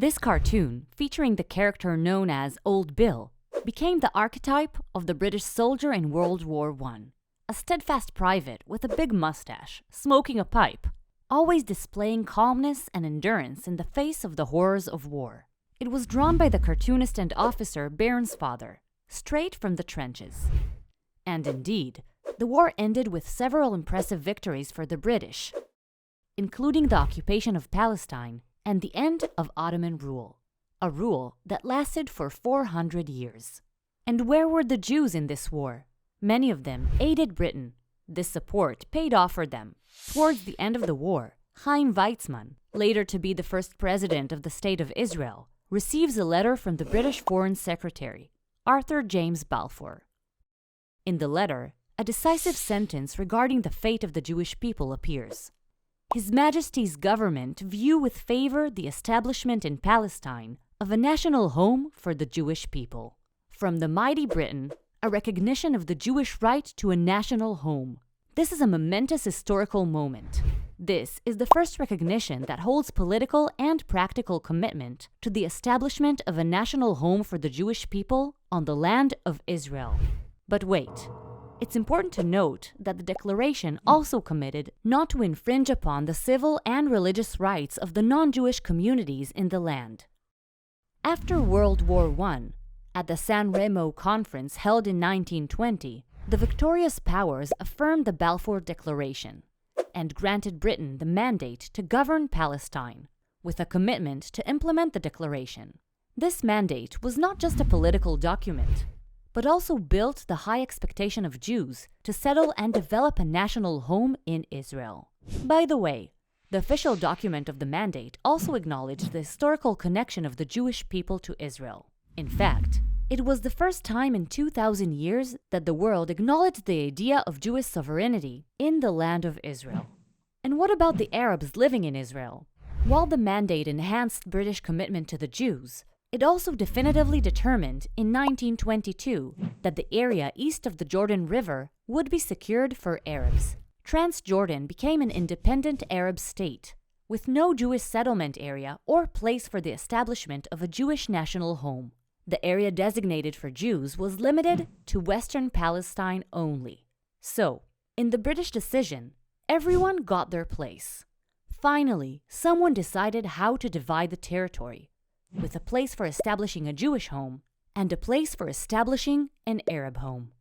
This cartoon, featuring the character known as Old Bill, became the archetype of the British soldier in World War I. A steadfast private with a big mustache, smoking a pipe, always displaying calmness and endurance in the face of the horrors of war. It was drawn by the cartoonist and officer Bairnsfather, straight from the trenches. And indeed, the war ended with several impressive victories for the British, including the occupation of Palestine and the end of Ottoman rule, a rule that lasted for 400 years. And where were the Jews in this war? Many of them aided Britain. This support paid off for them. Towards the end of the war, Chaim Weizmann, later to be the first president of the State of Israel, receives a letter from the British Foreign Secretary, Arthur James Balfour. In the letter, a decisive sentence regarding the fate of the Jewish people appears. His Majesty's government view with favor the establishment in Palestine of a national home for the Jewish people. From the mighty Britain, a recognition of the Jewish right to a national home. This is a momentous historical moment. This is the first recognition that holds political and practical commitment to the establishment of a national home for the Jewish people on the land of Israel. But wait. It's important to note that the declaration also committed not to infringe upon the civil and religious rights of the non-Jewish communities in the land. After World War I, at the San Remo Conference held in 1920, the victorious powers affirmed the Balfour Declaration and granted Britain the mandate to govern Palestine, with a commitment to implement the declaration. This mandate was not just a political document, but also built the high expectation of Jews to settle and develop a national home in Israel. By the way, the official document of the mandate also acknowledged the historical connection of the Jewish people to Israel. In fact, it was the first time in 2,000 years that the world acknowledged the idea of Jewish sovereignty in the land of Israel. And what about the Arabs living in Israel? While the mandate enhanced British commitment to the Jews, it also definitively determined in 1922 that the area east of the Jordan River would be secured for Arabs. Transjordan became an independent Arab state, with no Jewish settlement area or place for the establishment of a Jewish national home. The area designated for Jews was limited to Western Palestine only. So, in the British decision, everyone got their place. Finally, someone decided how to divide the territory, with a place for establishing a Jewish home and a place for establishing an Arab home.